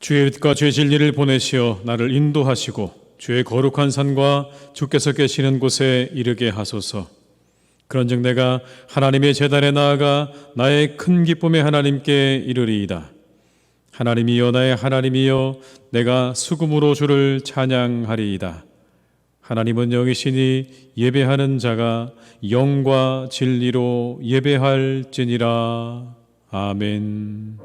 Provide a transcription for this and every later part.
주의 빛과 주의 진리를 보내시어 나를 인도하시고 주의 거룩한 산과 주께서 계시는 곳에 이르게 하소서. 그런즉 내가 하나님의 제단에 나아가 나의 큰 기쁨의 하나님께 이르리이다. 하나님이여, 나의 하나님이여, 내가 수금으로 주를 찬양하리이다. 하나님은 영이시니 예배하는 자가 영과 진리로 예배할지니라. 아멘.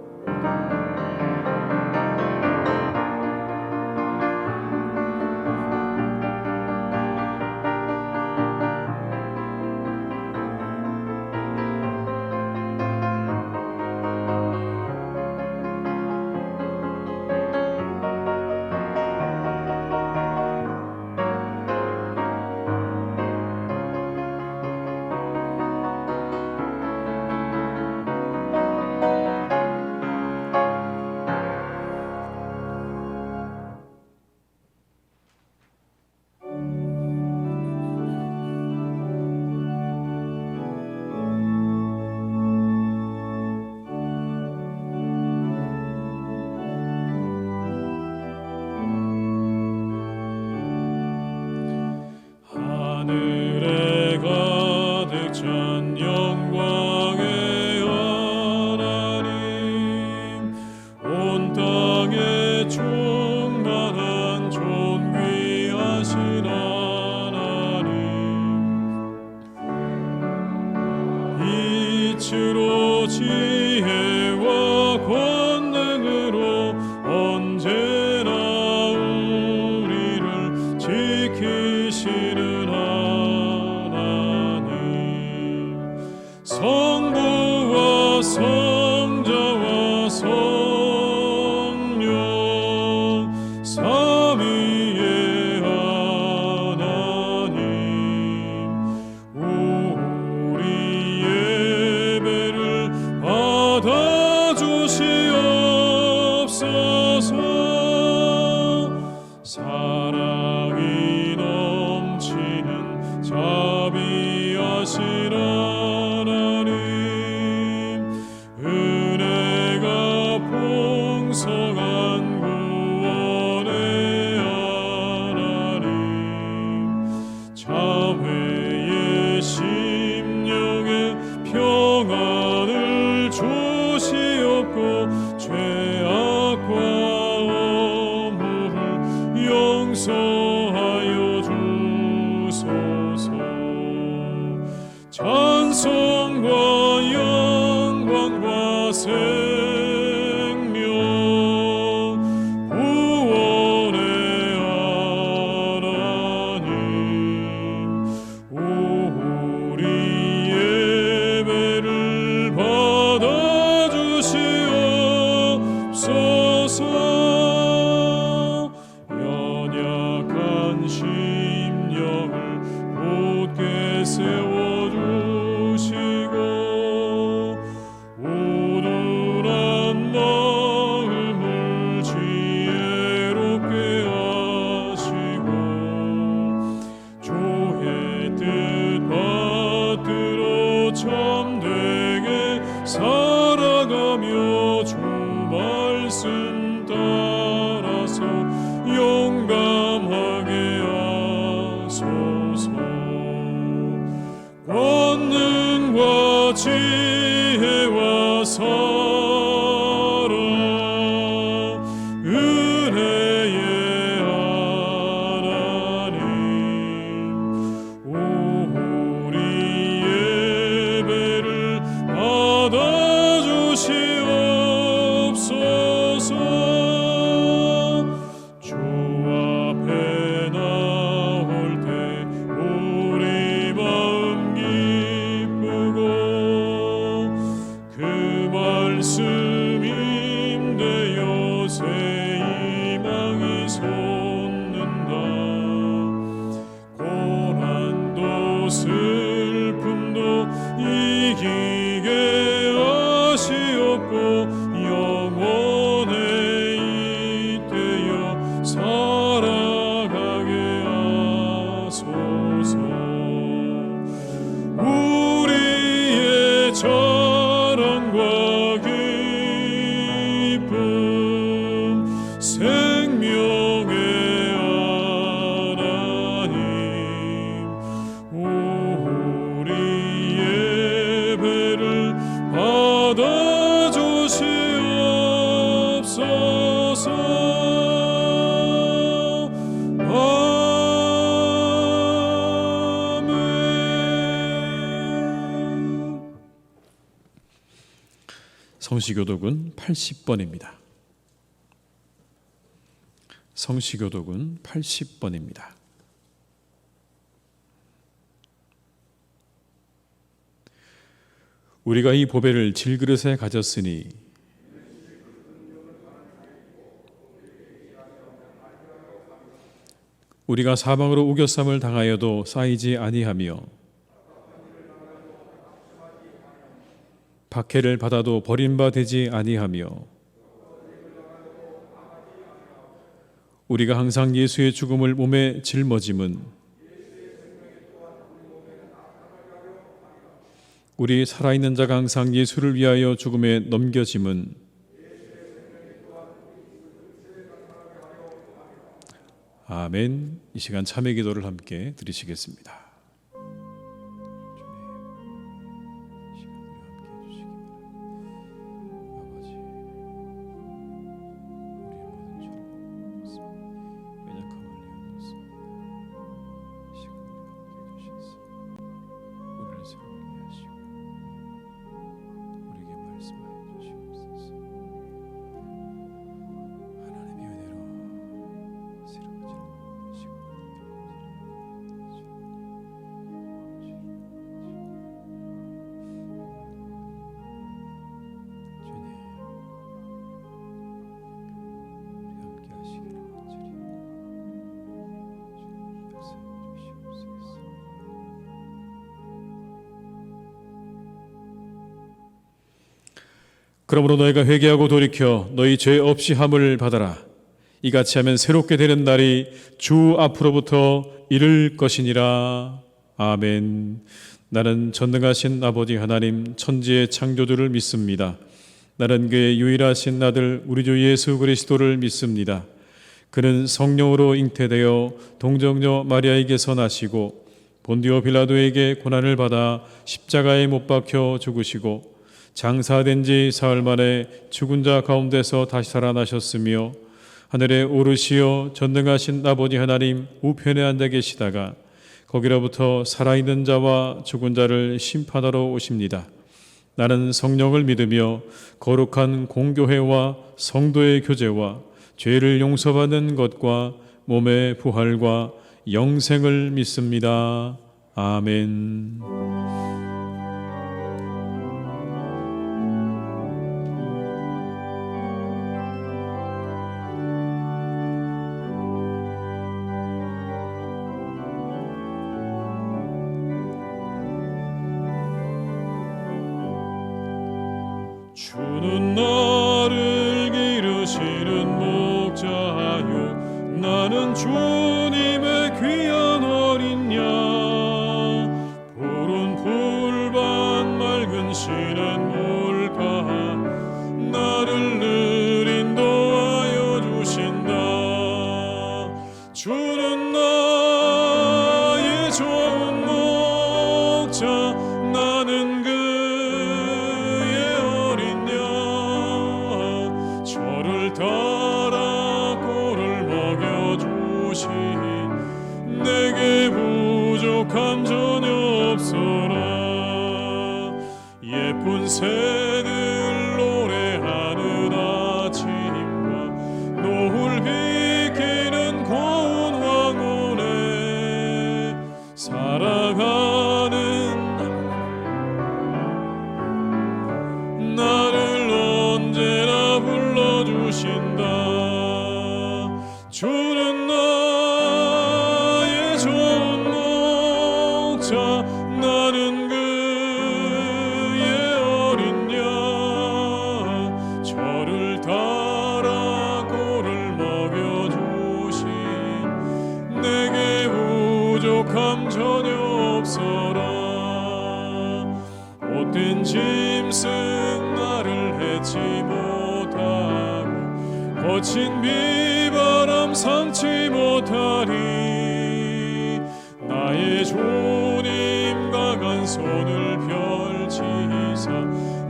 하늘에 가득 찬 영광의 하나님, 온 땅에 충만한 존귀하신 하나님, 빛으로 지혜와 권능으로 언제나 우리를 지키시는 성부와 성자와 성령 삼위의 하나님, 우리 예배를 받아주시옵소서. 사랑이 넘치는 자비하신 은혜가 풍성한 구원의 하나님, 자회의 심령에 평안을 주시옵고 죄악과 허물을 용서하여 주소서. 찬송과 영광과 생명 구원의 하나님, 우리 예배를 받아주시옵소서. 연약한 심령을 굳게 세워주시고 우둔한 마음을 지혜롭게 하시고 주의 뜻 받들어 참되게 살아가며 주 말씀 따라서 용감하게 하소서. 권능과 지혜와 사랑 은혜의 하나님, 우리 예배를 받아주시옵소서. 주 앞에 성시교독은 80번입니다. 성시교독은 80번입니다. 우리가 이 보배를 질그릇에 가졌으니 우리가 사방으로 우겨쌈을 당하여도 쌓이지 아니하며 박해를 받아도 버림받지 아니하며 우리가 항상 예수의 죽음을 몸에 짊어짐은 우리 살아있는 자가 항상 예수를 위하여 죽음에 넘겨짐은 아멘. 이 시간 참회 기도를 함께 드리시겠습니다. 그러므로 너희가 회개하고 돌이켜 너희 죄 없이 함을 받아라. 이같이 하면 새롭게 되는 날이 주 앞으로부터 이를 것이니라. 아멘. 나는 전능하신 아버지 하나님 천지의 창조주를 믿습니다. 나는 그의 유일하신 아들 우리 주 예수 그리스도를 믿습니다. 그는 성령으로 잉태되어 동정녀 마리아에게서 나시고 본디오 빌라도에게 고난을 받아 십자가에 못 박혀 죽으시고 장사된 지 사흘 만에 죽은 자 가운데서 다시 살아나셨으며 하늘에 오르시어 전능하신 아버지 하나님 우편에 앉아 계시다가 거기로부터 살아있는 자와 죽은 자를 심판하러 오십니다. 나는 성령을 믿으며 거룩한 공교회와 성도의 교제와 죄를 용서받는 것과 몸의 부활과 영생을 믿습니다. 아멘. 주는 나를 기르시는 목자요 나는 주님의 귀한 어린 양 푸른 풀밭 맑은 시냇 물가 나를 늘 인도하여 주신다. 주는 나의 좋은 목자 나는 저를 따라 꼴을 먹여주신 내게 부족함 전혀 없어라. 예쁜 새들 노래하는 아침과 노을 비키는 고운 황혼에 살아가는 나를 언제나 불러주신다. 주는 나의 좋은 목자 나는 그의 어린 양 저를 따라 꼴을 먹여주신 내게 부족함 전혀 없어라. 못된 짐승 나를 해치 못하고 거친 비바람 상치 못하리. 나의 주님 강한 손을 펼치사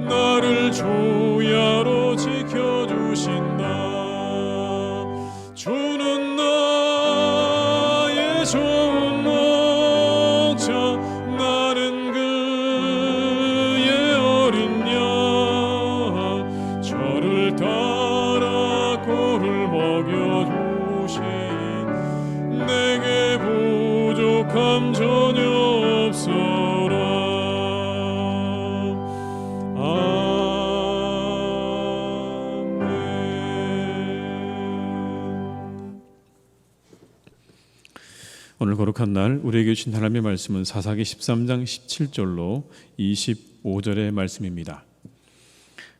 나를 주야로 지켜주신다. 주는 나의 좋은 목자 나는 그의 어린 양 악함 전혀 없어라. 오늘 거룩한 날 우리에게 주신 하나님의 말씀은 사사기 13장 17절로 25절의 말씀입니다.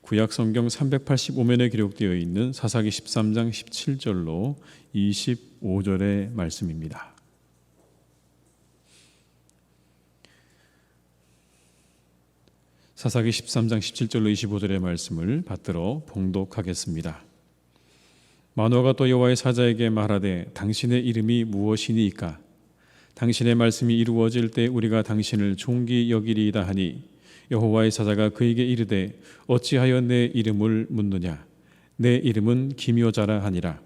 구약 성경 385면에 기록되어 있는 사사기 13장 17절로 25절의 말씀입니다. 사사기 13장 17절로 25절의 말씀을 받들어 봉독하겠습니다. 마노아가 또 여호와의 사자에게 말하되 당신의 이름이 무엇이니이까? 당신의 말씀이 이루어질 때 우리가 당신을 존귀 여기리이다 하니 여호와의 사자가 그에게 이르되 어찌하여 내 이름을 묻느냐? 내 이름은 기묘자라 하니라.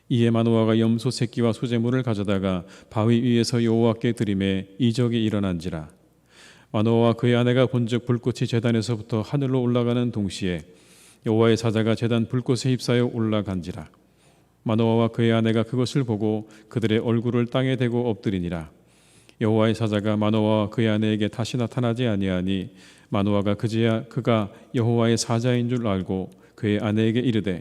이에 마노아가 염소 새끼와 소재물을 가져다가 바위 위에서 여호와께 드리매 이적이 일어난지라. 마노아와 그의 아내가 본즉 불꽃이 제단에서부터 하늘로 올라가는 동시에 여호와의 사자가 제단 불꽃에 휩싸여 올라간지라. 마노아와 그의 아내가 그것을 보고 그들의 얼굴을 땅에 대고 엎드리니라. 여호와의 사자가 마노아와 그의 아내에게 다시 나타나지 아니하니 마노아가 그제야 그가 여호와의 사자인 줄 알고 그의 아내에게 이르되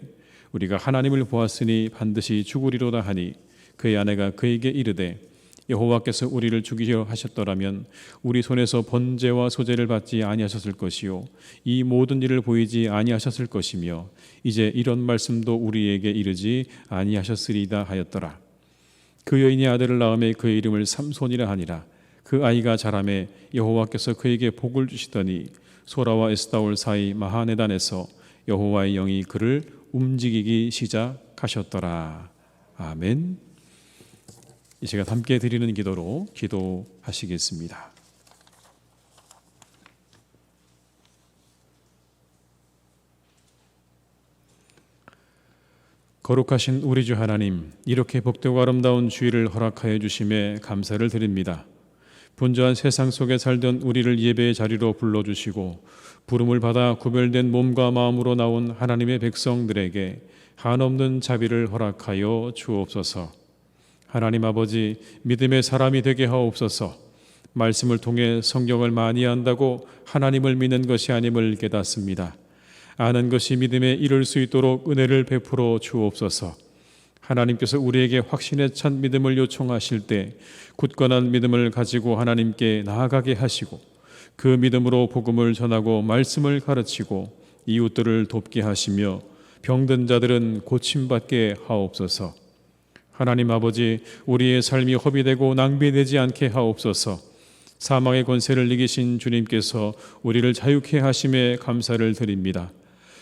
우리가 하나님을 보았으니 반드시 죽으리로다 하니 그의 아내가 그에게 이르되 여호와께서 우리를 죽이려 하셨더라면 우리 손에서 번제와 소제를 받지 아니하셨을 것이요 이 모든 일을 보이지 아니하셨을 것이며 이제 이런 말씀도 우리에게 이르지 아니하셨으리이다 하였더라. 그 여인이 아들을 낳음에 그의 이름을 삼손이라 하니라. 그 아이가 자라매 여호와께서 그에게 복을 주시더니 소라와 에스다올 사이 마하네단에서 여호와의 영이 그를 움직이기 시작하셨더라. 아멘. 이 시간 함께 드리는 기도로 기도하시겠습니다. 거룩하신 우리 주 하나님, 이렇게 복되고 아름다운 주일을 허락하여 주심에 감사를 드립니다. 분주한 세상 속에 살던 우리를 예배의 자리로 불러주시고 부름을 받아 구별된 몸과 마음으로 나온 하나님의 백성들에게 한없는 자비를 허락하여 주옵소서. 하나님 아버지, 믿음의 사람이 되게 하옵소서. 말씀을 통해 성경을 많이 안다고 하나님을 믿는 것이 아님을 깨닫습니다. 아는 것이 믿음에 이를 수 있도록 은혜를 베풀어 주옵소서. 하나님께서 우리에게 확신에 찬 믿음을 요청하실 때 굳건한 믿음을 가지고 하나님께 나아가게 하시고 그 믿음으로 복음을 전하고 말씀을 가르치고 이웃들을 돕게 하시며 병든 자들은 고침받게 하옵소서. 하나님 아버지, 우리의 삶이 허비되고 낭비되지 않게 하옵소서. 사망의 권세를 이기신 주님께서 우리를 자유케 하심에 감사를 드립니다.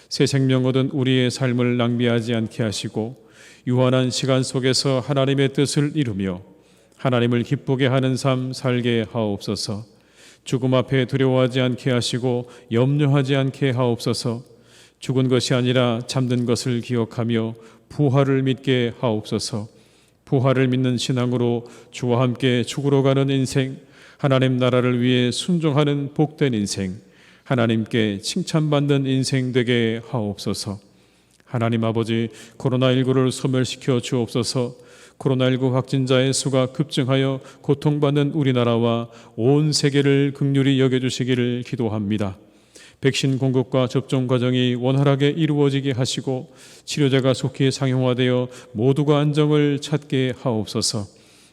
새 생명 얻은 우리의 삶을 낭비하지 않게 하시고 유한한 시간 속에서 하나님의 뜻을 이루며 하나님을 기쁘게 하는 삶 살게 하옵소서. 죽음 앞에 두려워하지 않게 하시고 염려하지 않게 하옵소서. 죽은 것이 아니라 잠든 것을 기억하며 부활을 믿게 하옵소서. 부활을 믿는 신앙으로 주와 함께 죽으러 가는 인생, 하나님 나라를 위해 순종하는 복된 인생, 하나님께 칭찬받는 인생 되게 하옵소서. 하나님 아버지, 코로나19를 소멸시켜 주옵소서. 코로나19 확진자의 수가 급증하여 고통받는 우리나라와 온 세계를 긍휼히 여겨주시기를 기도합니다. 백신 공급과 접종 과정이 원활하게 이루어지게 하시고 치료제가 속히 상용화되어 모두가 안정을 찾게 하옵소서.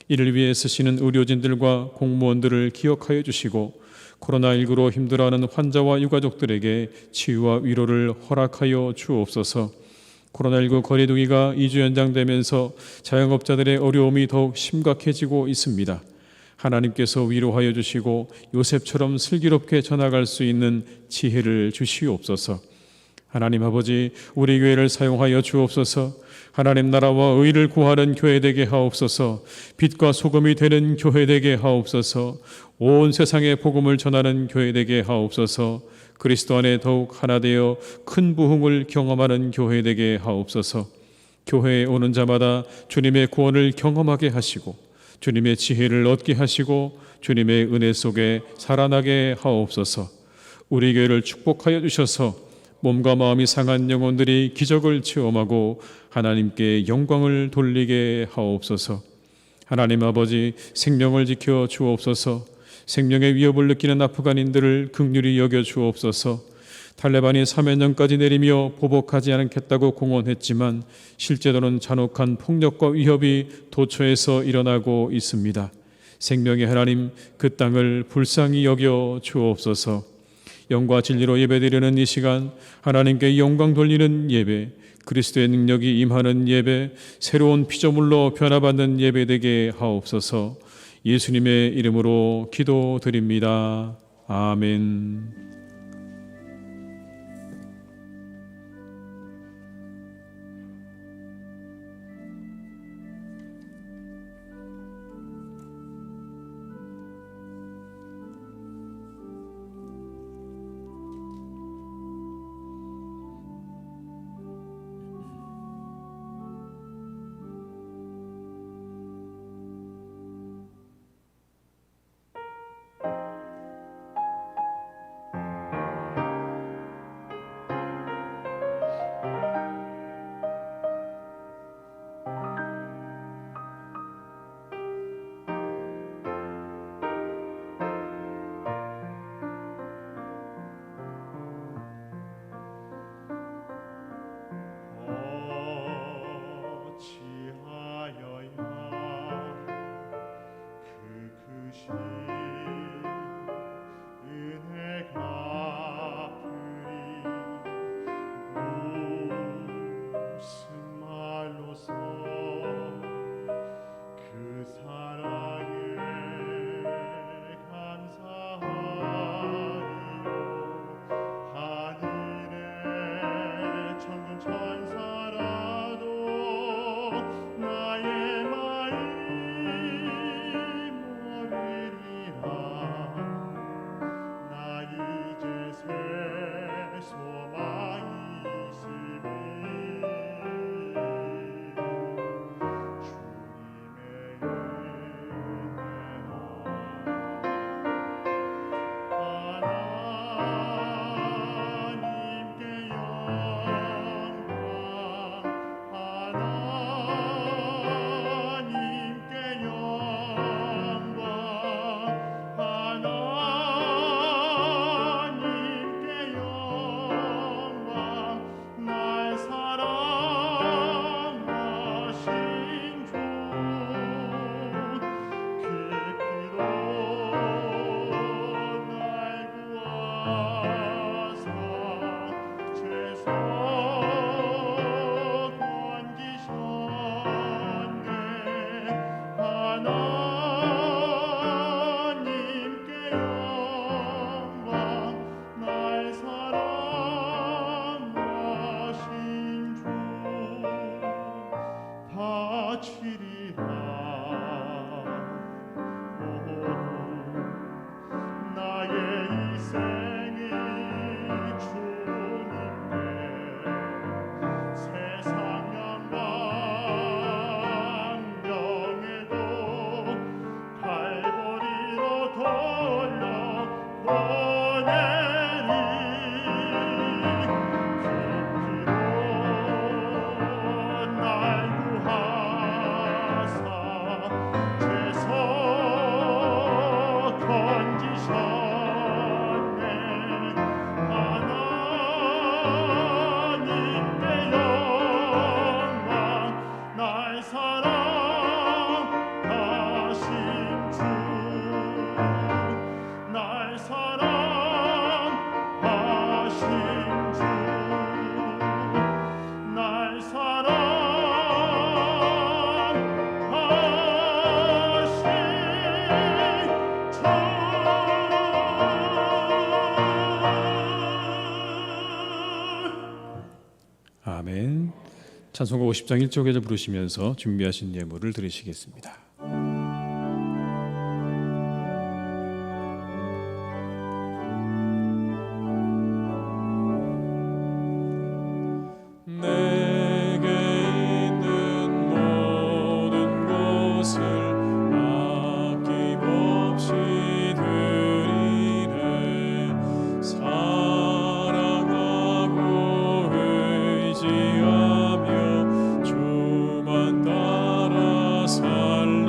이를 위해 쓰시는 의료진들과 공무원들을 기억하여 주시고 코로나19로 힘들어하는 환자와 유가족들에게 치유와 위로를 허락하여 주옵소서. 코로나19 거리두기가 2주 연장되면서 자영업자들의 어려움이 더욱 심각해지고 있습니다. 하나님께서 위로하여 주시고 요셉처럼 슬기롭게 전화갈 수 있는 지혜를 주시옵소서. 하나님 아버지, 우리 교회를 사용하여 주옵소서. 하나님 나라와 의를 구하는 교회 되게 하옵소서. 빛과 소금이 되는 교회 되게 하옵소서. 온 세상에 복음을 전하는 교회 되게 하옵소서. 그리스도 안에 더욱 하나 되어 큰 부흥을 경험하는 교회 되게 하옵소서. 교회에 오는 자마다 주님의 구원을 경험하게 하시고 주님의 지혜를 얻게 하시고 주님의 은혜 속에 살아나게 하옵소서. 우리 교회를 축복하여 주셔서 몸과 마음이 상한 영혼들이 기적을 체험하고 하나님께 영광을 돌리게 하옵소서. 하나님 아버지, 생명을 지켜 주옵소서. 생명의 위협을 느끼는 아프간인들을 긍휼히 여겨 주옵소서. 탈레반이 사면령까지 내리며 보복하지 않겠다고 공언했지만 실제로는 잔혹한 폭력과 위협이 도처에서 일어나고 있습니다. 생명의 하나님, 그 땅을 불쌍히 여겨 주옵소서. 영과 진리로 예배드리는 이 시간, 하나님께 영광 돌리는 예배, 그리스도의 능력이 임하는 예배, 새로운 피조물로 변화받는 예배 되게 하옵소서. 예수님의 이름으로 기도드립니다. 아멘. 아멘. 찬송가 50장 1쪽에서 부르시면서 준비하신 예물을 드리시겠습니다. 주만 따라 살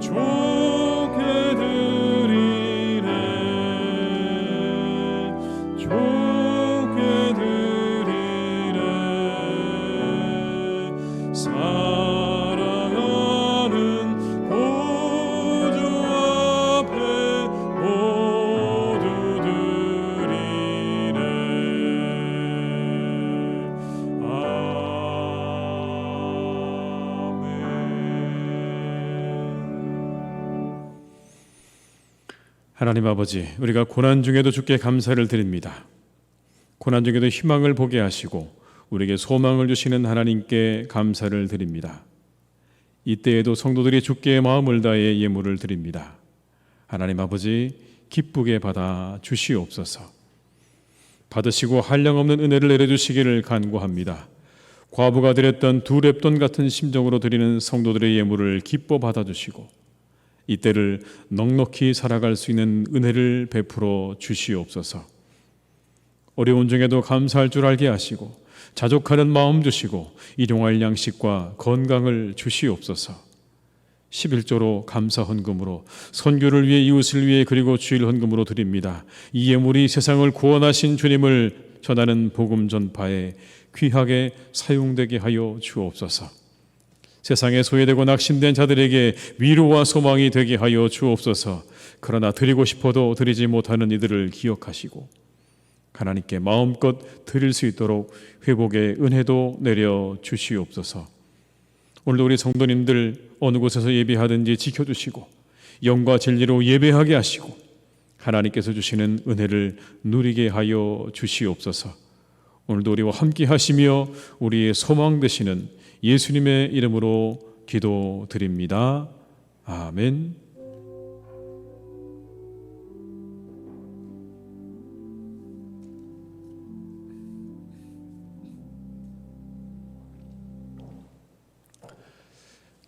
좋게 드리네 좋게 드리네 사랑하는 구주 앞에 모두 드리네 하나님 아버지, 우리가 고난 중에도 주께 감사를 드립니다. 고난 중에도 희망을 보게 하시고 우리에게 소망을 주시는 하나님께 감사를 드립니다. 이때에도 성도들이 주께 마음을 다해 예물을 드립니다. 하나님 아버지, 기쁘게 받아 주시옵소서. 받으시고 한량없는 은혜를 내려주시기를 간구합니다. 과부가 드렸던 두 렙돈 같은 심정으로 드리는 성도들의 예물을 기뻐 받아주시고 이때를 넉넉히 살아갈 수 있는 은혜를 베풀어 주시옵소서. 어려운 중에도 감사할 줄 알게 하시고 자족하는 마음 주시고 일용할 양식과 건강을 주시옵소서. 11조로 감사 헌금으로 선교를 위해 이웃을 위해 그리고 주일 헌금으로 드립니다. 이 예물이 세상을 구원하신 주님을 전하는 복음 전파에 귀하게 사용되게 하여 주옵소서. 세상에 소외되고 낙심된 자들에게 위로와 소망이 되게 하여 주옵소서. 그러나 드리고 싶어도 드리지 못하는 이들을 기억하시고 하나님께 마음껏 드릴 수 있도록 회복의 은혜도 내려 주시옵소서. 오늘도 우리 성도님들 어느 곳에서 예배하든지 지켜주시고 영과 진리로 예배하게 하시고 하나님께서 주시는 은혜를 누리게 하여 주시옵소서. 오늘도 우리와 함께 하시며 우리의 소망 되시는 예수님의 이름으로 기도드립니다. 아멘.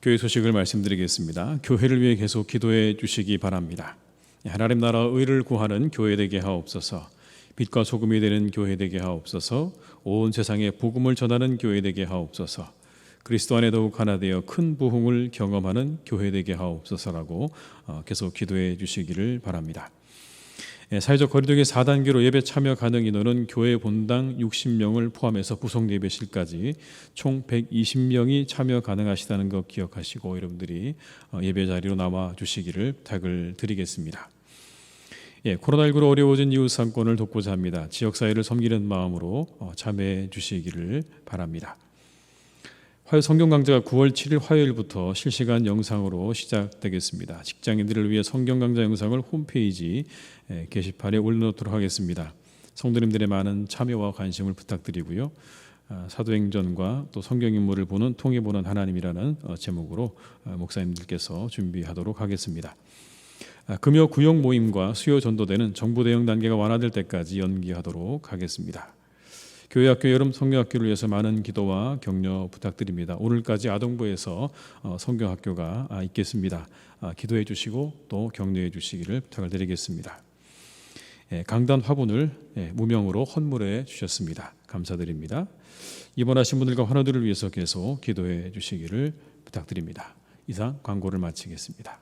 교회 소식을 말씀드리겠습니다. 교회를 위해 계속 기도해 주시기 바랍니다. 하나님 나라 의를 구하는 교회 되게 하옵소서. 빛과 소금이 되는 교회 되게 하옵소서. 온 세상에 복음을 전하는 교회 되게 하옵소서. 그리스도 안에 더욱 하나 되어 큰 부흥을 경험하는 교회 되게 하옵소서라고 계속 기도해 주시기를 바랍니다. 사회적 거리두기 4단계로 예배 참여 가능 인원은 교회 본당 60명을 포함해서 부속 예배실까지 총 120명이 참여 가능하시다는 것 기억하시고 여러분들이 예배 자리로 나와 주시기를 부탁을 드리겠습니다. 코로나19로 어려워진 이웃 상권을 돕고자 합니다. 지역사회를 섬기는 마음으로 참여해 주시기를 바랍니다. 성경 강좌가 9월 7일 화요일부터 실시간 영상으로 시작되겠습니다. 직장인들을 위해 성경 강좌 영상을 홈페이지 게시판에 올려놓도록 하겠습니다. 성도님들의 많은 참여와 관심을 부탁드리고요. 사도행전과 또 성경 인물을 보는 통해 보는 하나님이라는 제목으로 목사님들께서 준비하도록 하겠습니다. 금요 구역 모임과 수요 전도대는 정부 대응 단계가 완화될 때까지 연기하도록 하겠습니다. 교회학교 여름 성경학교를 위해서 많은 기도와 격려 부탁드립니다. 오늘까지 아동부에서 성경학교가 있겠습니다. 기도해 주시고 또 격려해 주시기를 부탁을 드리겠습니다. 강단 화분을 무명으로 헌물해 주셨습니다. 감사드립니다. 입원하신 분들과 환우들을 위해서 계속 기도해 주시기를 부탁드립니다. 이상 광고를 마치겠습니다.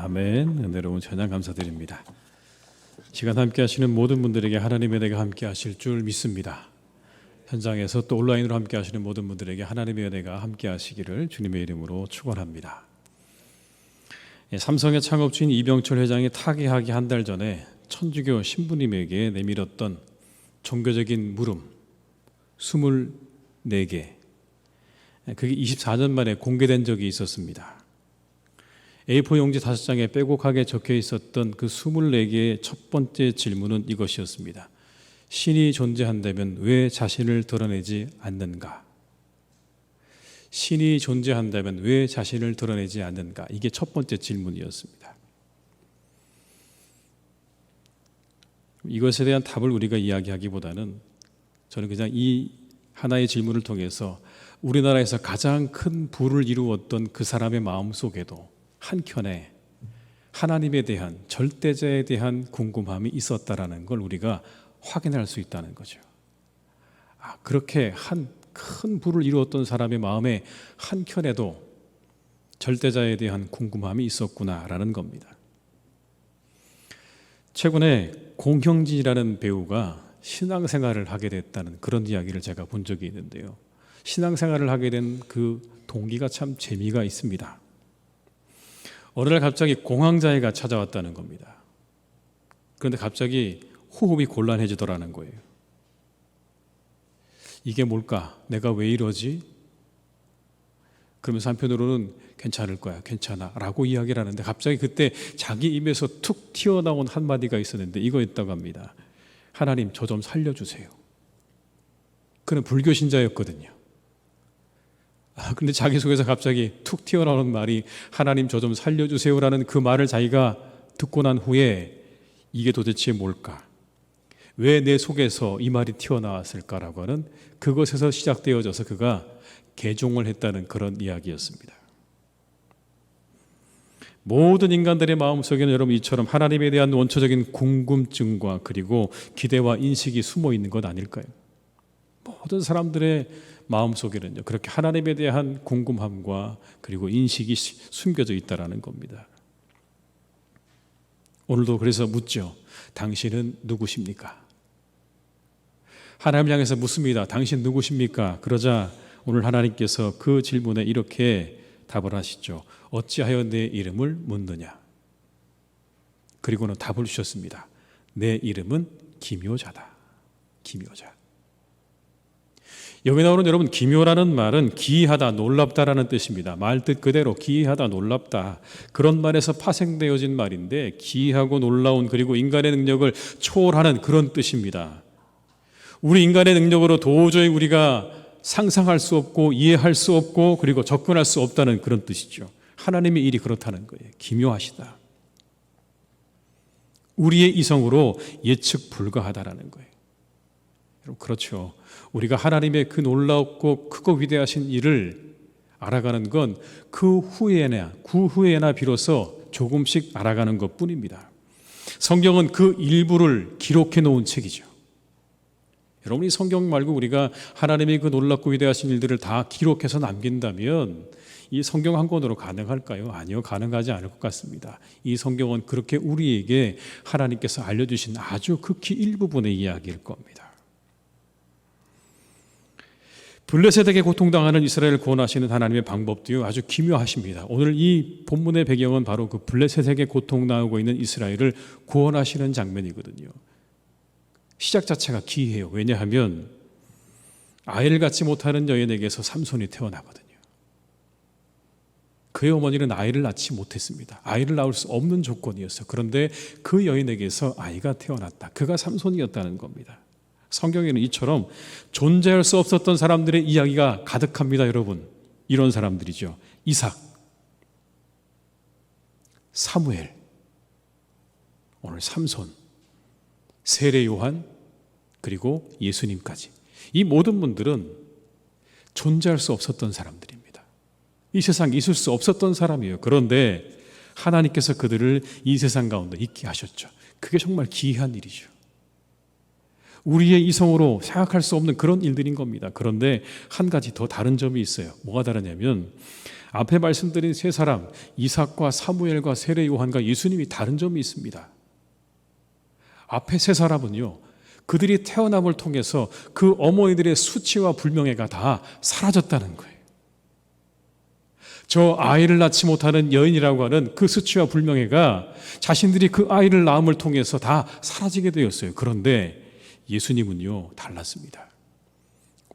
아멘. 은혜로운 찬양 감사드립니다. 시간 함께 하시는 모든 분들에게 하나님의 은혜가 함께 하실 줄 믿습니다. 현장에서 또 온라인으로 함께 하시는 모든 분들에게 하나님의 은혜가 함께 하시기를 주님의 이름으로 축원합니다. 삼성의 창업주인 이병철 회장이 타계하기 한 달 전에 천주교 신부님에게 내밀었던 종교적인 물음 24개, 그게 24년 만에 공개된 적이 있었습니다. A4 용지 5장에 빼곡하게 적혀 있었던 그 24개의 첫 번째 질문은 이것이었습니다. 신이 존재한다면 왜 자신을 드러내지 않는가? 신이 존재한다면 왜 자신을 드러내지 않는가? 이게 첫 번째 질문이었습니다. 이것에 대한 답을 우리가 이야기하기보다는 저는 그냥 이 하나의 질문을 통해서 우리나라에서 가장 큰 부를 이루었던 그 사람의 마음 속에도 한켠에 하나님에 대한, 절대자에 대한 궁금함이 있었다라는 걸 우리가 확인할 수 있다는 거죠. 그렇게 큰 부를 이루었던 사람의 마음의 한켠에도 절대자에 대한 궁금함이 있었구나라는 겁니다. 최근에 공형진이라는 배우가 신앙생활을 하게 됐다는 그런 이야기를 제가 본 적이 있는데요. 신앙생활을 하게 된 그 동기가 참 재미가 있습니다. 어느 날 갑자기 공황장애가 찾아왔다는 겁니다. 그런데 갑자기 호흡이 곤란해지더라는 거예요. 이게 뭘까? 내가 왜 이러지? 그러면서 한편으로는 괜찮을 거야, 괜찮아 라고 이야기를 하는데 갑자기 그때 자기 입에서 툭 튀어나온 한마디가 있었는데 이거였다고 합니다. 하나님, 저 좀 살려주세요. 그는 불교 신자였거든요. 근데 자기 속에서 갑자기 툭 튀어나오는 말이 하나님, 저 좀 살려주세요라는 그 말을 자기가 듣고 난 후에 이게 도대체 뭘까? 왜 내 속에서 이 말이 튀어나왔을까라고 하는 그것에서 시작되어져서 그가 개종을 했다는 그런 이야기였습니다. 모든 인간들의 마음속에는 여러분 이처럼 하나님에 대한 원초적인 궁금증과 그리고 기대와 인식이 숨어 있는 것 아닐까요? 모든 사람들의 마음속에는요, 그렇게 하나님에 대한 궁금함과 그리고 인식이 숨겨져 있다라는 겁니다. 오늘도 그래서 묻죠. 당신은 누구십니까? 하나님 향해서 묻습니다. 당신 누구십니까? 그러자 오늘 하나님께서 그 질문에 이렇게 답을 하시죠. 어찌하여 내 이름을 묻느냐? 그리고는 답을 주셨습니다. 내 이름은 기묘자다. 기묘자. 여기 나오는 여러분 기묘라는 말은 기이하다, 놀랍다라는 뜻입니다. 말뜻 그대로 기이하다, 놀랍다. 그런 말에서 파생되어진 말인데 기이하고 놀라운 그리고 인간의 능력을 초월하는 그런 뜻입니다. 우리 인간의 능력으로 도저히 우리가 상상할 수 없고 이해할 수 없고 그리고 접근할 수 없다는 그런 뜻이죠. 하나님의 일이 그렇다는 거예요. 기묘하시다. 우리의 이성으로 예측 불가하다라는 거예요. 여러분 그렇죠. 우리가 하나님의 그 놀랍고 크고 위대하신 일을 알아가는 건 그 후에나 비로소 조금씩 알아가는 것뿐입니다. 성경은 그 일부를 기록해 놓은 책이죠. 여러분 이 성경 말고 우리가 하나님의 그 놀랍고 위대하신 일들을 다 기록해서 남긴다면 이 성경 한 권으로 가능할까요? 아니요, 가능하지 않을 것 같습니다. 이 성경은 그렇게 우리에게 하나님께서 알려주신 아주 극히 일부분의 이야기일 겁니다. 블레셋에게 고통당하는 이스라엘을 구원하시는 하나님의 방법도요 아주 기묘하십니다. 오늘 이 본문의 배경은 바로 그 블레셋에게 고통당하고 있는 이스라엘을 구원하시는 장면이거든요. 시작 자체가 기이해요. 왜냐하면 아이를 갖지 못하는 여인에게서 삼손이 태어나거든요. 그의 어머니는 아이를 낳지 못했습니다. 아이를 낳을 수 없는 조건이었어요. 그런데 그 여인에게서 아이가 태어났다. 그가 삼손이었다는 겁니다. 성경에는 이처럼 존재할 수 없었던 사람들의 이야기가 가득합니다. 여러분 이런 사람들이죠. 이삭, 사무엘, 오늘 삼손, 세례 요한, 그리고 예수님까지 이 모든 분들은 존재할 수 없었던 사람들입니다. 이 세상에 있을 수 없었던 사람이에요. 그런데 하나님께서 그들을 이 세상 가운데 있게 하셨죠. 그게 정말 기이한 일이죠. 우리의 이성으로 생각할 수 없는 그런 일들인 겁니다. 그런데 한 가지 더 다른 점이 있어요. 뭐가 다르냐면 앞에 말씀드린 세 사람, 이삭과 사무엘과 세례 요한과 예수님이 다른 점이 있습니다. 앞에 세 사람은요, 그들이 태어남을 통해서 그 어머니들의 수치와 불명예가 다 사라졌다는 거예요. 저 아이를 낳지 못하는 여인이라고 하는 그 수치와 불명예가 자신들이 그 아이를 낳음을 통해서 다 사라지게 되었어요. 그런데 예수님은요, 달랐습니다.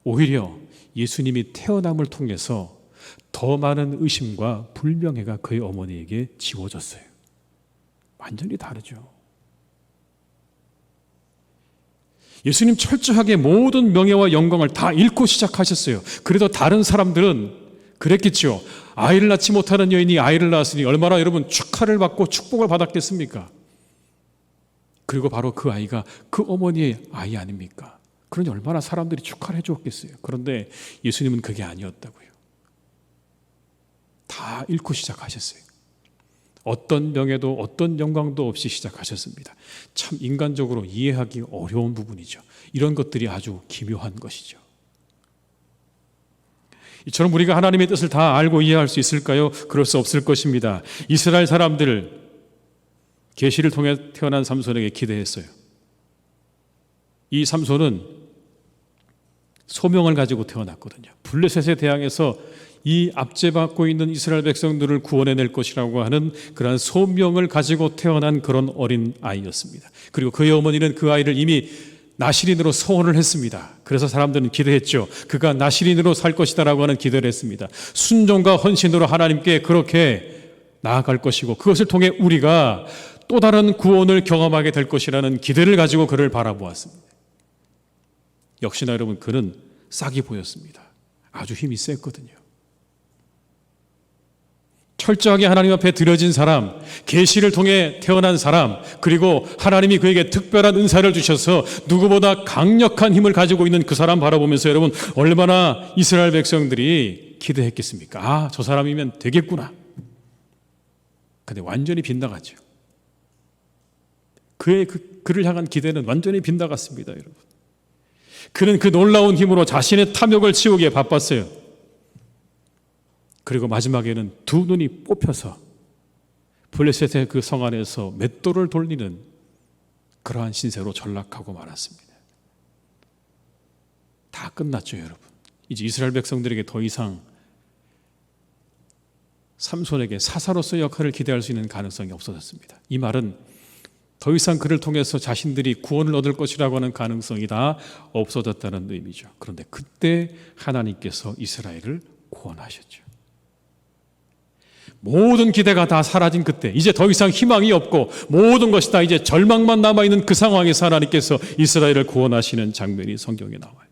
오히려 예수님이 태어남을 통해서 더 많은 의심과 불명예가 그의 어머니에게 지워졌어요. 완전히 다르죠. 예수님 철저하게 모든 명예와 영광을 다 잃고 시작하셨어요. 그래도 다른 사람들은 그랬겠죠. 아이를 낳지 못하는 여인이 아이를 낳았으니 얼마나 여러분 축하를 받고 축복을 받았겠습니까? 그리고 바로 그 아이가 그 어머니의 아이 아닙니까? 그러니 얼마나 사람들이 축하를 해주었겠어요. 그런데 예수님은 그게 아니었다고요. 다 잃고 시작하셨어요. 어떤 명예도 어떤 영광도 없이 시작하셨습니다. 참 인간적으로 이해하기 어려운 부분이죠. 이런 것들이 아주 기묘한 것이죠. 이처럼 우리가 하나님의 뜻을 다 알고 이해할 수 있을까요? 그럴 수 없을 것입니다. 이스라엘 사람들 계시를 통해 태어난 삼손에게 기대했어요. 이 삼손은 소명을 가지고 태어났거든요. 블레셋에 대항해서 이 압제받고 있는 이스라엘 백성들을 구원해낼 것이라고 하는 그러한 소명을 가지고 태어난 그런 어린 아이였습니다. 그리고 그의 어머니는 그 아이를 이미 나실인으로 소원을 했습니다. 그래서 사람들은 기대했죠. 그가 나실인으로 살 것이다라고 하는 기대를 했습니다. 순종과 헌신으로 하나님께 그렇게 나아갈 것이고 그것을 통해 우리가 또 다른 구원을 경험하게 될 것이라는 기대를 가지고 그를 바라보았습니다. 역시나 여러분, 그는 싹이 보였습니다. 아주 힘이 셌거든요. 철저하게 하나님 앞에 드려진 사람, 계시를 통해 태어난 사람, 그리고 하나님이 그에게 특별한 은사를 주셔서 누구보다 강력한 힘을 가지고 있는 그 사람 바라보면서 여러분 얼마나 이스라엘 백성들이 기대했겠습니까? 아, 저 사람이면 되겠구나. 근데 완전히 빗나갔죠. 그를 향한 기대는 완전히 빗나갔습니다, 여러분. 그는 그 놀라운 힘으로 자신의 탐욕을 치우기에 바빴어요. 그리고 마지막에는 두 눈이 뽑혀서 블레셋의 그 성 안에서 맷돌을 돌리는 그러한 신세로 전락하고 말았습니다. 다 끝났죠, 여러분. 이제 이스라엘 백성들에게 더 이상 삼손에게 사사로서의 역할을 기대할 수 있는 가능성이 없어졌습니다. 이 말은 더 이상 그를 통해서 자신들이 구원을 얻을 것이라고 하는 가능성이 다 없어졌다는 의미죠. 그런데 그때 하나님께서 이스라엘을 구원하셨죠. 모든 기대가 다 사라진 그때, 이제 더 이상 희망이 없고 모든 것이 다 이제 절망만 남아있는 그 상황에서 하나님께서 이스라엘을 구원하시는 장면이 성경에 나와요.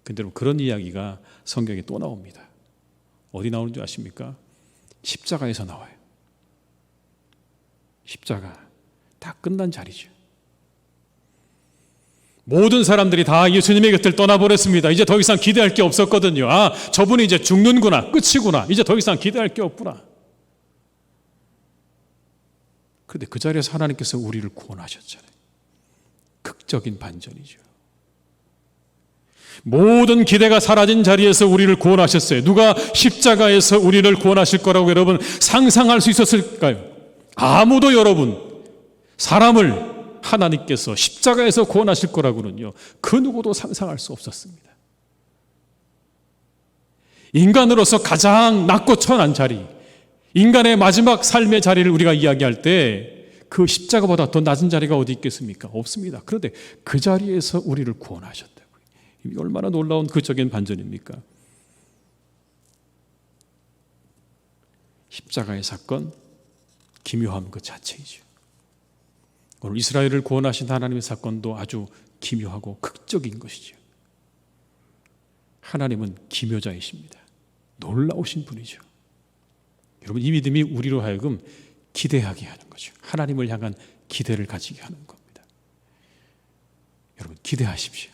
근데 그런 이야기가 성경에 또 나옵니다. 어디 나오는 줄 아십니까? 십자가에서 나와요. 십자가, 다 끝난 자리죠. 모든 사람들이 다 예수님의 곁을 떠나버렸습니다. 이제 더 이상 기대할 게 없었거든요. 아, 저분이 이제 죽는구나, 끝이구나, 이제 더 이상 기대할 게 없구나. 그런데 그 자리에서 하나님께서 우리를 구원하셨잖아요. 극적인 반전이죠. 모든 기대가 사라진 자리에서 우리를 구원하셨어요. 누가 십자가에서 우리를 구원하실 거라고 여러분 상상할 수 있었을까요? 아무도 여러분, 사람을 하나님께서 십자가에서 구원하실 거라고는요, 그 누구도 상상할 수 없었습니다. 인간으로서 가장 낮고 천한 자리, 인간의 마지막 삶의 자리를 우리가 이야기할 때 그 십자가보다 더 낮은 자리가 어디 있겠습니까? 없습니다. 그런데 그 자리에서 우리를 구원하셨다고요. 이 얼마나 놀라운 극적인 반전입니까? 십자가의 사건, 기묘함 그 자체이죠. 오늘 이스라엘을 구원하신 하나님의 사건도 아주 기묘하고 극적인 것이죠. 하나님은 기묘자이십니다. 놀라우신 분이죠. 여러분, 이 믿음이 우리로 하여금 기대하게 하는 거죠. 하나님을 향한 기대를 가지게 하는 겁니다. 여러분, 기대하십시오.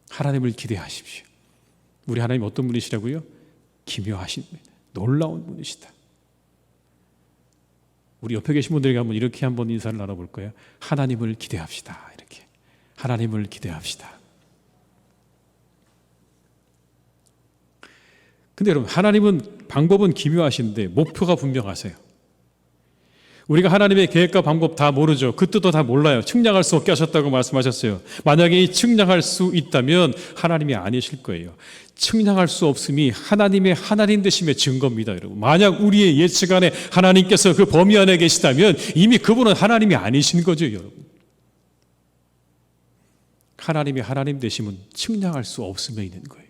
하나님을 기대하십시오. 우리 하나님 어떤 분이시라고요? 기묘하십니다. 놀라운 분이시다. 우리 옆에 계신 분들에게 이렇게 한번 인사를 나눠볼까요? 하나님을 기대합시다. 이렇게. 하나님을 기대합시다. 근데 여러분, 하나님은 방법은 기묘하신데 목표가 분명하세요. 우리가 하나님의 계획과 방법 다 모르죠. 그 뜻도 다 몰라요. 측량할 수 없게 하셨다고 말씀하셨어요. 만약에 이 측량할 수 있다면 하나님이 아니실 거예요. 측량할 수 없음이 하나님의 하나님 되심의 증거입니다, 여러분. 만약 우리의 예측 안에 하나님께서 그 범위 안에 계시다면 이미 그분은 하나님이 아니신 거죠, 여러분. 하나님의 하나님 되심은 측량할 수 없음에 있는 거예요.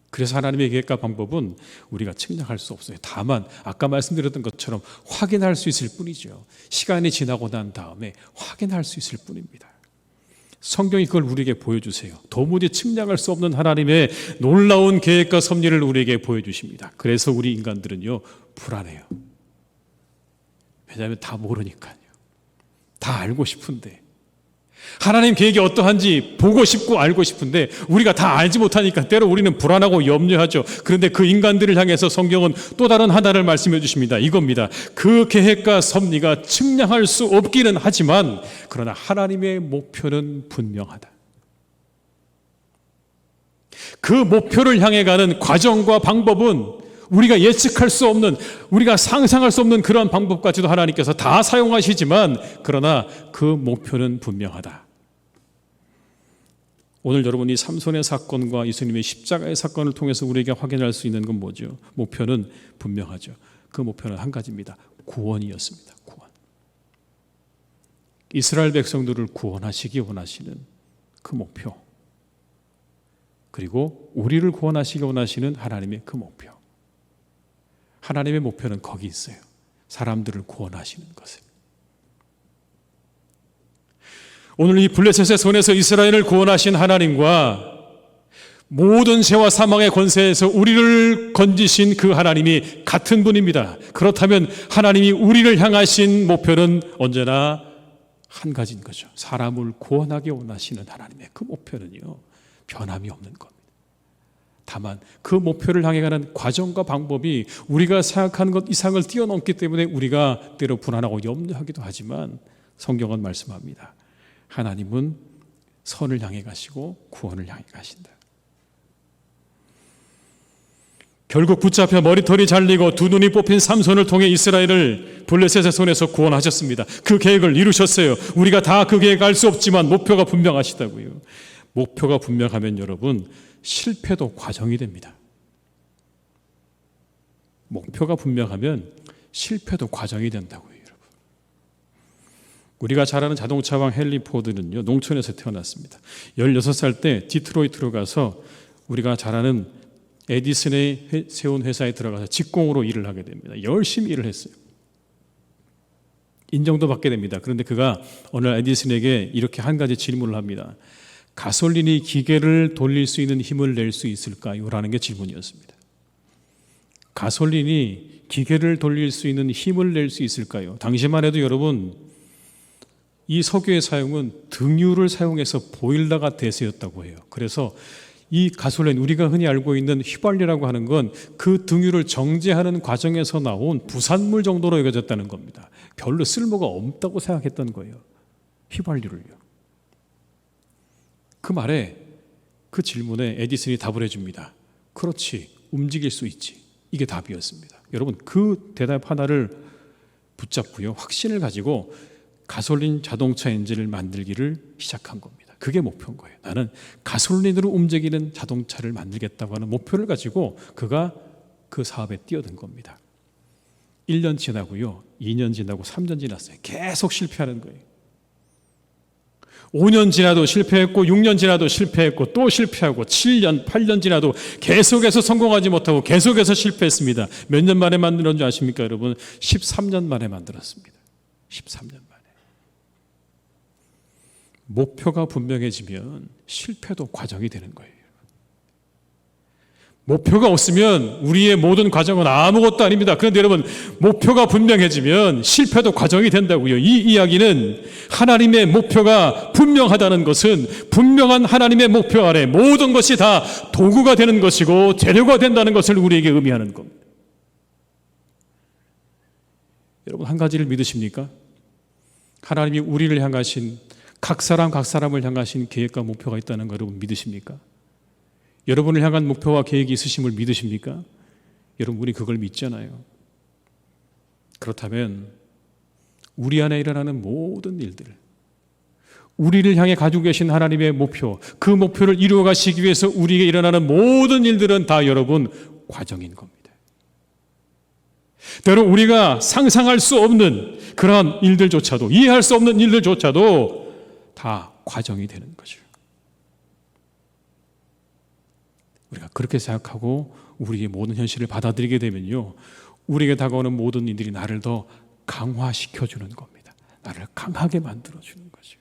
그래서 하나님의 계획과 방법은 우리가 측량할 수 없어요. 다만 아까 말씀드렸던 것처럼 확인할 수 있을 뿐이죠. 시간이 지나고 난 다음에 확인할 수 있을 뿐입니다. 성경이 그걸 우리에게 보여주세요. 도무지 측량할 수 없는 하나님의 놀라운 계획과 섭리를 우리에게 보여주십니다. 그래서 우리 인간들은요, 불안해요. 왜냐하면 다 모르니까요. 다 알고 싶은데, 하나님 계획이 어떠한지 보고 싶고 알고 싶은데 우리가 다 알지 못하니까 때로 우리는 불안하고 염려하죠. 그런데 그 인간들을 향해서 성경은 또 다른 하나를 말씀해 주십니다. 이겁니다. 그 계획과 섭리가 측량할 수 없기는 하지만 그러나 하나님의 목표는 분명하다. 그 목표를 향해 가는 과정과 방법은 우리가 예측할 수 없는, 우리가 상상할 수 없는 그러한 방법까지도 하나님께서 다 사용하시지만 그러나 그 목표는 분명하다. 오늘 여러분이 삼손의 사건과 예수님의 십자가의 사건을 통해서 우리에게 확인할 수 있는 건 뭐죠? 목표는 분명하죠. 그 목표는 한 가지입니다. 구원이었습니다. 구원. 이스라엘 백성들을 구원하시기 원하시는 그 목표, 그리고 우리를 구원하시기 원하시는 하나님의 그 목표. 하나님의 목표는 거기 있어요. 사람들을 구원하시는 것을. 오늘 이 블레셋의 손에서 이스라엘을 구원하신 하나님과 모든 죄와 사망의 권세에서 우리를 건지신 그 하나님이 같은 분입니다. 그렇다면 하나님이 우리를 향하신 목표는 언제나 한 가지인 거죠. 사람을 구원하기 원하시는 하나님의 그 목표는요, 변함이 없는 겁니다. 다만 그 목표를 향해 가는 과정과 방법이 우리가 생각하는 것 이상을 뛰어넘기 때문에 우리가 때로 불안하고 염려하기도 하지만 성경은 말씀합니다. 하나님은 선을 향해 가시고 구원을 향해 가신다. 결국 붙잡혀 머리털이 잘리고 두 눈이 뽑힌 삼손을 통해 이스라엘을 블레셋의 손에서 구원하셨습니다. 그 계획을 이루셨어요. 우리가 다 그 계획 알 수 없지만 목표가 분명하시다고요. 목표가 분명하면 여러분, 실패도 과정이 됩니다. 목표가 분명하면 실패도 과정이 된다고요, 여러분. 우리가 잘 아는 자동차왕 헨리 포드는요, 농촌에서 태어났습니다. 16살 때 디트로이트로 가서 우리가 잘 아는 에디슨의 세운 회사에 들어가서 직공으로 일을 하게 됩니다. 열심히 일을 했어요. 인정도 받게 됩니다. 그런데 그가 어느 날 에디슨에게 이렇게 한 가지 질문을 합니다. 가솔린이 기계를 돌릴 수 있는 힘을 낼 수 있을까요? 라는 게 질문이었습니다. 가솔린이 기계를 돌릴 수 있는 힘을 낼 수 있을까요? 당시만 해도 여러분, 이 석유의 사용은 등유를 사용해서 보일러가 대세였다고 해요. 그래서 이 가솔린, 우리가 흔히 알고 있는 휘발유라고 하는 건 그 등유를 정제하는 과정에서 나온 부산물 정도로 여겨졌다는 겁니다. 별로 쓸모가 없다고 생각했던 거예요, 휘발유를요. 그 말에, 그 질문에 에디슨이 답을 해줍니다. 그렇지, 움직일 수 있지. 이게 답이었습니다. 여러분, 그 대답 하나를 붙잡고요, 확신을 가지고 가솔린 자동차 엔진을 만들기를 시작한 겁니다. 그게 목표인 거예요. 나는 가솔린으로 움직이는 자동차를 만들겠다고 하는 목표를 가지고 그가 그 사업에 뛰어든 겁니다. 1년 지나고요, 2년 지나고 3년 지났어요. 계속 실패하는 거예요. 5년 지나도 실패했고 6년 지나도 실패했고 또 실패하고 7년, 8년 지나도 계속해서 성공하지 못하고 계속해서 실패했습니다. 몇 년 만에 만들었는지 아십니까, 여러분? 13년 만에 만들었습니다. 13년 만에. 목표가 분명해지면 실패도 과정이 되는 거예요. 목표가 없으면 우리의 모든 과정은 아무것도 아닙니다. 그런데 여러분, 목표가 분명해지면 실패도 과정이 된다고요. 이 이야기는 하나님의 목표가 분명하다는 것은 분명한 하나님의 목표 아래 모든 것이 다 도구가 되는 것이고 재료가 된다는 것을 우리에게 의미하는 겁니다. 여러분, 한 가지를 믿으십니까? 하나님이 우리를 향하신 각 사람을 향하신 계획과 목표가 있다는 걸 여러분 믿으십니까? 여러분을 향한 목표와 계획이 있으심을 믿으십니까? 여러분, 우리 그걸 믿잖아요. 그렇다면 우리 안에 일어나는 모든 일들, 우리를 향해 가지고 계신 하나님의 목표, 그 목표를 이루어 가시기 위해서 우리에게 일어나는 모든 일들은 다 여러분 과정인 겁니다. 때로 우리가 상상할 수 없는 그러한 일들조차도, 이해할 수 없는 일들조차도 다 과정이 되는 거죠. 우리가 그렇게 생각하고 우리의 모든 현실을 받아들이게 되면요, 우리에게 다가오는 모든 일들이 나를 더 강화시켜주는 겁니다. 나를 강하게 만들어주는 거죠.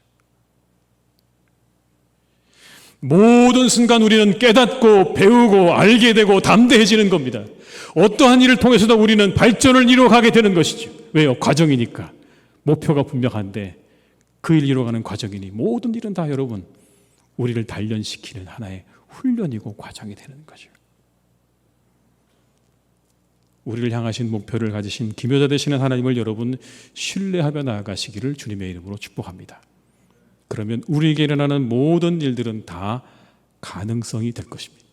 모든 순간 우리는 깨닫고 배우고 알게 되고 담대해지는 겁니다. 어떠한 일을 통해서도 우리는 발전을 이루어가게 되는 것이죠. 왜요? 과정이니까. 목표가 분명한데 그 일 이루어가는 과정이니 모든 일은 다 여러분 우리를 단련시키는 하나의 훈련이고 과정이 되는 거죠. 우리를 향하신 목표를 가지신 기묘자 되시는 하나님을 여러분 신뢰하며 나아가시기를 주님의 이름으로 축복합니다. 그러면 우리에게 일어나는 모든 일들은 다 가능성이 될 것입니다.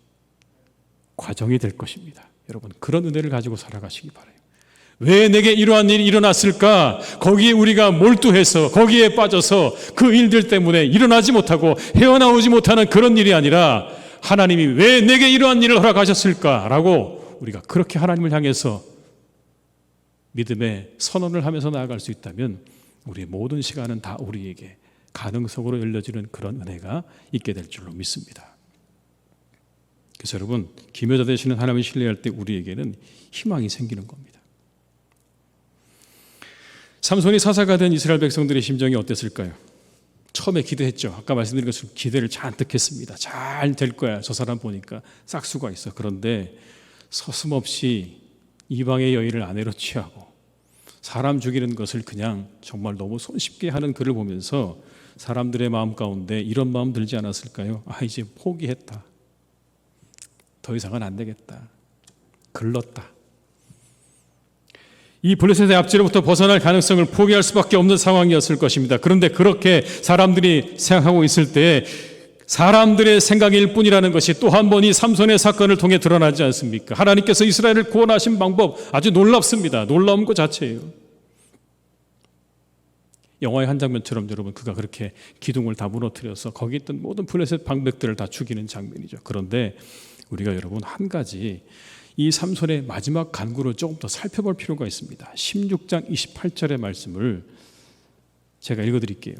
과정이 될 것입니다. 여러분, 그런 은혜를 가지고 살아가시기 바라요. 왜 내게 이러한 일이 일어났을까? 거기에 우리가 몰두해서 거기에 빠져서 그 일들 때문에 일어나지 못하고 헤어나오지 못하는 그런 일이 아니라 하나님이 왜 내게 이러한 일을 허락하셨을까라고 우리가 그렇게 하나님을 향해서 믿음의 선언을 하면서 나아갈 수 있다면 우리의 모든 시간은 다 우리에게 가능성으로 열려지는 그런 은혜가 있게 될 줄로 믿습니다. 그래서 여러분, 기묘자 되시는 하나님을 신뢰할 때 우리에게는 희망이 생기는 겁니다. 삼손이 사사가 된 이스라엘 백성들의 심정이 어땠을까요? 처음에 기대했죠. 아까 말씀드린 것처럼 기대를 잔뜩 했습니다. 잘 될 거야. 저 사람 보니까 싹수가 있어. 그런데 서슴없이 이방의 여인을 아내로 취하고 사람 죽이는 것을 그냥 정말 너무 손쉽게 하는 그를 보면서 사람들의 마음 가운데 이런 마음 들지 않았을까요? 아, 이제 포기했다. 더 이상은 안 되겠다. 글렀다. 이 블레셋의 압제로부터 벗어날 가능성을 포기할 수밖에 없는 상황이었을 것입니다. 그런데 그렇게 사람들이 생각하고 있을 때 사람들의 생각일 뿐이라는 것이 또 한 번 이 삼손의 사건을 통해 드러나지 않습니까? 하나님께서 이스라엘을 구원하신 방법 아주 놀랍습니다. 놀라운 것 자체예요. 영화의 한 장면처럼 여러분, 그가 그렇게 기둥을 다 무너뜨려서 거기 있던 모든 블레셋 방백들을 다 죽이는 장면이죠. 그런데 우리가 여러분 한 가지 이 삼손의 마지막 간구를 조금 더 살펴볼 필요가 있습니다. 16장 28절의 말씀을 제가 읽어드릴게요.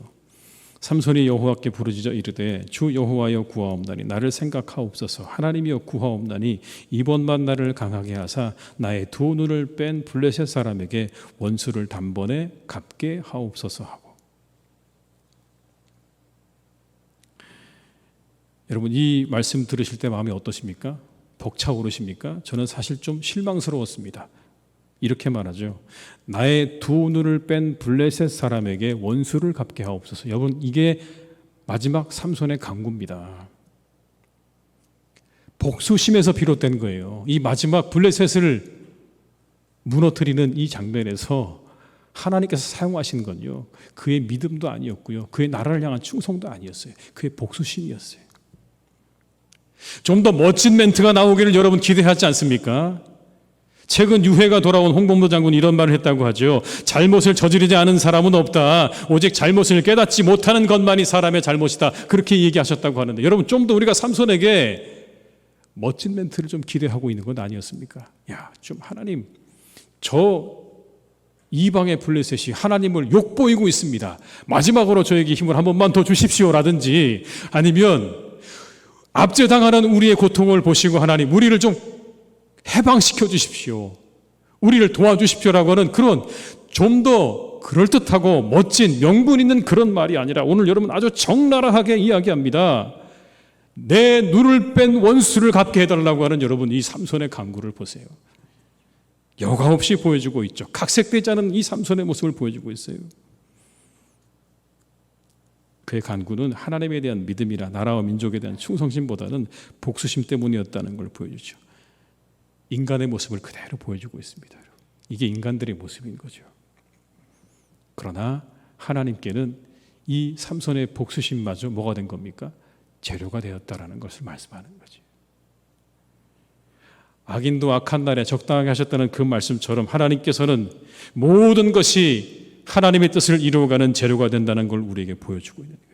삼손이 여호와께 부르짖어 이르되 주 여호와여 구하옵나니 나를 생각하옵소서. 하나님이여 구하옵나니 이번만 나를 강하게 하사 나의 두 눈을 뺀 블레셋 사람에게 원수를 단번에 갚게 하옵소서 하고. 여러분, 이 말씀 들으실 때 마음이 어떠십니까? 벅차오르십니까? 저는 사실 좀 실망스러웠습니다. 이렇게 말하죠. 나의 두 눈을 뺀 블레셋 사람에게 원수를 갚게 하옵소서. 여러분, 이게 마지막 삼손의 간구입니다. 복수심에서 비롯된 거예요. 이 마지막 블레셋을 무너뜨리는 이 장면에서 하나님께서 사용하신 건요, 그의 믿음도 아니었고요, 그의 나라를 향한 충성도 아니었어요. 그의 복수심이었어요. 좀 더 멋진 멘트가 나오기를 여러분 기대하지 않습니까? 최근 유해가 돌아온 홍범도 장군이 이런 말을 했다고 하죠. 잘못을 저지르지 않은 사람은 없다. 오직 잘못을 깨닫지 못하는 것만이 사람의 잘못이다. 그렇게 얘기하셨다고 하는데, 여러분 좀 더 우리가 삼손에게 멋진 멘트를 좀 기대하고 있는 건 아니었습니까? 야, 좀 하나님, 저 이방의 블레셋이 하나님을 욕보이고 있습니다. 마지막으로 저에게 힘을 한 번만 더 주십시오라든지, 아니면 압제당하는 우리의 고통을 보시고 하나님, 우리를 좀 해방시켜 주십시오, 우리를 도와주십시오라고 하는 그런 좀 더 그럴듯하고 멋진 명분 있는 그런 말이 아니라 오늘 여러분 아주 적나라하게 이야기합니다. 내 눈을 뺀 원수를 갚게 해달라고 하는 여러분 이 삼손의 간구를 보세요. 여과 없이 보여주고 있죠. 각색되지 않은 이 삼손의 모습을 보여주고 있어요. 그의 간구는 하나님에 대한 믿음이나 나라와 민족에 대한 충성심보다는 복수심 때문이었다는 걸 보여주죠. 인간의 모습을 그대로 보여주고 있습니다. 이게 인간들의 모습인 거죠. 그러나 하나님께는 이 삼손의 복수심마저 뭐가 된 겁니까? 재료가 되었다라는 것을 말씀하는 거죠. 악인도 악한 날에 적당하게 하셨다는 그 말씀처럼 하나님께서는 모든 것이 하나님의 뜻을 이루어가는 재료가 된다는 걸 우리에게 보여주고 있는 거예요.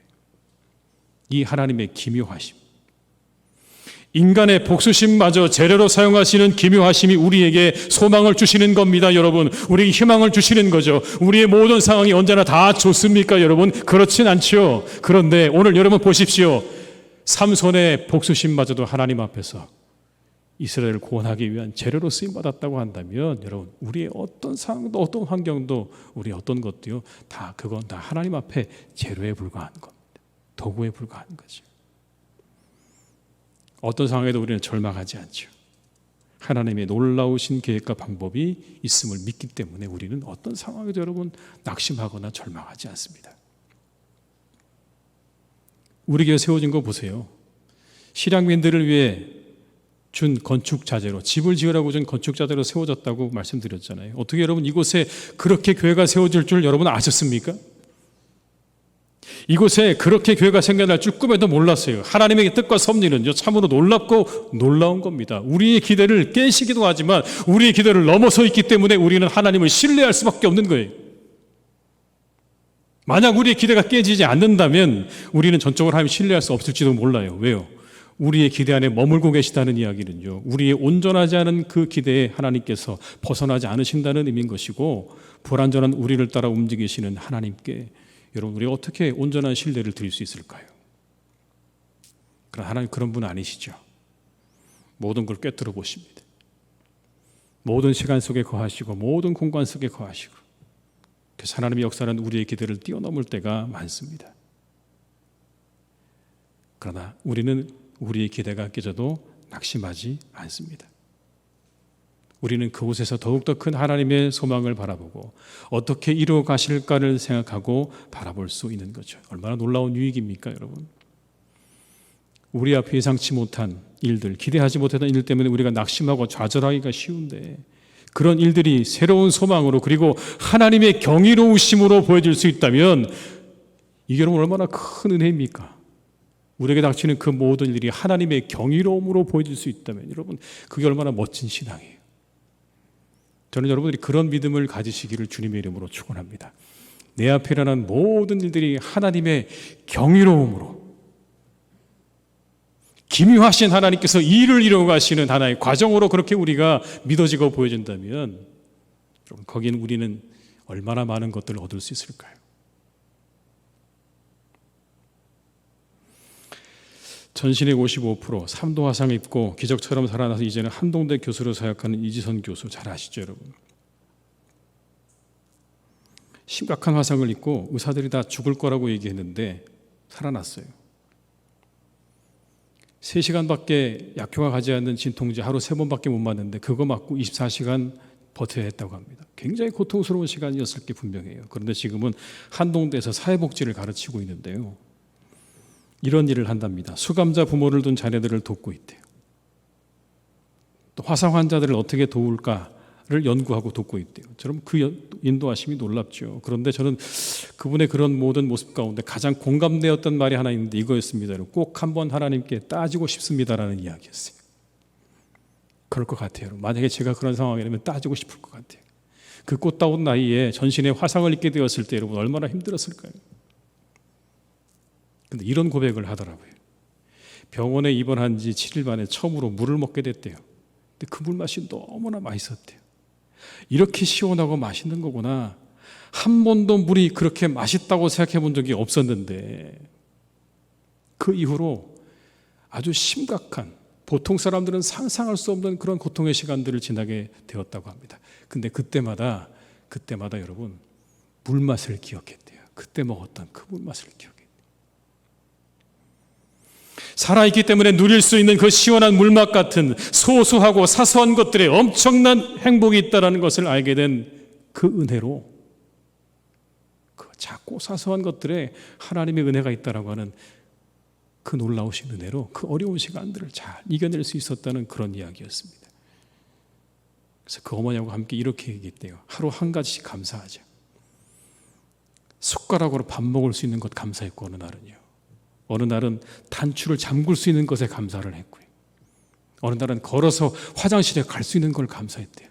이 하나님의 기묘하심, 인간의 복수심마저 재료로 사용하시는 기묘하심이 우리에게 소망을 주시는 겁니다. 여러분, 우리에게 희망을 주시는 거죠. 우리의 모든 상황이 언제나 다 좋습니까? 여러분, 그렇진 않죠. 그런데 오늘 여러분 보십시오. 삼손의 복수심마저도 하나님 앞에서 이스라엘을 구원하기 위한 재료로 쓰임받았다고 한다면 여러분, 우리의 어떤 상황도 어떤 환경도 우리의 어떤 것도요, 다 그건 다 하나님 앞에 재료에 불과한 겁니다. 도구에 불과한 거죠. 어떤 상황에도 우리는 절망하지 않죠. 하나님의 놀라우신 계획과 방법이 있음을 믿기 때문에 우리는 어떤 상황에도 여러분 낙심하거나 절망하지 않습니다. 우리 교회 세워진 거 보세요. 실향민들을 위해 준 건축 자재로, 집을 지으라고 준 건축 자재로 세워졌다고 말씀드렸잖아요. 어떻게 여러분 이곳에 그렇게 교회가 세워질 줄 여러분 아셨습니까? 이곳에 그렇게 교회가 생겨날 줄 꿈에도 몰랐어요. 하나님의 뜻과 섭리는요, 참으로 놀랍고 놀라운 겁니다. 우리의 기대를 깨시기도 하지만 우리의 기대를 넘어서 있기 때문에 우리는 하나님을 신뢰할 수밖에 없는 거예요. 만약 우리의 기대가 깨지지 않는다면 우리는 전적으로 하나님을 신뢰할 수 없을지도 몰라요. 왜요? 우리의 기대 안에 머물고 계시다는 이야기는요, 우리의 온전하지 않은 그 기대에 하나님께서 벗어나지 않으신다는 의미인 것이고, 불완전한 우리를 따라 움직이시는 하나님께 여러분, 우리가 어떻게 온전한 신뢰를 드릴 수 있을까요? 그러나 하나님 그런 분 아니시죠. 모든 걸 꿰뚫어 보십니다. 모든 시간 속에 거하시고 모든 공간 속에 거하시고, 그래서 하나님의 역사는 우리의 기대를 뛰어넘을 때가 많습니다. 그러나 우리는 우리의 기대가 깨져도 낙심하지 않습니다. 우리는 그곳에서 더욱더 큰 하나님의 소망을 바라보고 어떻게 이루어 가실까를 생각하고 바라볼 수 있는 거죠. 얼마나 놀라운 유익입니까, 여러분? 우리 앞에 예상치 못한 일들, 기대하지 못했던 일 때문에 우리가 낙심하고 좌절하기가 쉬운데, 그런 일들이 새로운 소망으로 그리고 하나님의 경이로우심으로 보여질 수 있다면 이게 여러분 얼마나 큰 은혜입니까? 우리에게 닥치는 그 모든 일이 하나님의 경이로움으로 보여질 수 있다면 여러분, 그게 얼마나 멋진 신앙이에요. 저는 여러분들이 그런 믿음을 가지시기를 주님의 이름으로 축원합니다. 내 앞에 일어난 모든 일들이 하나님의 경이로움으로, 기묘하신 하나님께서 일을 이루어 가시는 하나의 과정으로 그렇게 우리가 믿어지고 보여진다면 여러분, 거기는 우리는 얼마나 많은 것들을 얻을 수 있을까요? 전신의 55%, 3도 화상 입고 기적처럼 살아나서 이제는 한동대 교수로 사역하는 이지선 교수, 잘 아시죠, 여러분? 심각한 화상을 입고 의사들이 다 죽을 거라고 얘기했는데 살아났어요. 3시간밖에 약효가 가지 않는 진통제 하루 3번밖에 못 맞는데 그거 맞고 24시간 버텨야 했다고 합니다. 굉장히 고통스러운 시간이었을 게 분명해요. 그런데 지금은 한동대에서 사회복지를 가르치고 있는데요, 이런 일을 한답니다. 수감자 부모를 둔 자녀들을 돕고 있대요. 또 화상 환자들을 어떻게 도울까를 연구하고 돕고 있대요. 저는 그 인도하심이 놀랍죠. 그런데 저는 그분의 그런 모든 모습 가운데 가장 공감되었던 말이 하나 있는데 이거였습니다. 꼭 한번 하나님께 따지고 싶습니다라는 이야기였어요. 그럴 것 같아요. 만약에 제가 그런 상황이라면 따지고 싶을 것 같아요. 그 꽃다운 나이에 전신에 화상을 입게 되었을 때 여러분 얼마나 힘들었을까요? 근데 이런 고백을 하더라고요. 병원에 입원한 지 7일 만에 처음으로 물을 먹게 됐대요. 근데 그 물 맛이 너무나 맛있었대요. 이렇게 시원하고 맛있는 거구나. 한 번도 물이 그렇게 맛있다고 생각해 본 적이 없었는데, 그 이후로 아주 심각한, 보통 사람들은 상상할 수 없는 그런 고통의 시간들을 지나게 되었다고 합니다. 근데 그때마다 여러분 물맛을 기억했대요. 그때 먹었던 그 물맛을 기억했대요. 살아있기 때문에 누릴 수 있는 그 시원한 물맛 같은 소소하고 사소한 것들에 엄청난 행복이 있다는 것을 알게 된 그 은혜로, 그 작고 사소한 것들에 하나님의 은혜가 있다라고 하는 그 놀라우신 은혜로 그 어려운 시간들을 잘 이겨낼 수 있었다는 그런 이야기였습니다. 그래서 그 어머니하고 함께 이렇게 얘기했대요. 하루 한 가지씩 감사하자. 숟가락으로 밥 먹을 수 있는 것 감사했고, 어느 날은 단추를 잠글 수 있는 것에 감사를 했고요. 어느 날은 걸어서 화장실에 갈 수 있는 걸 감사했대요.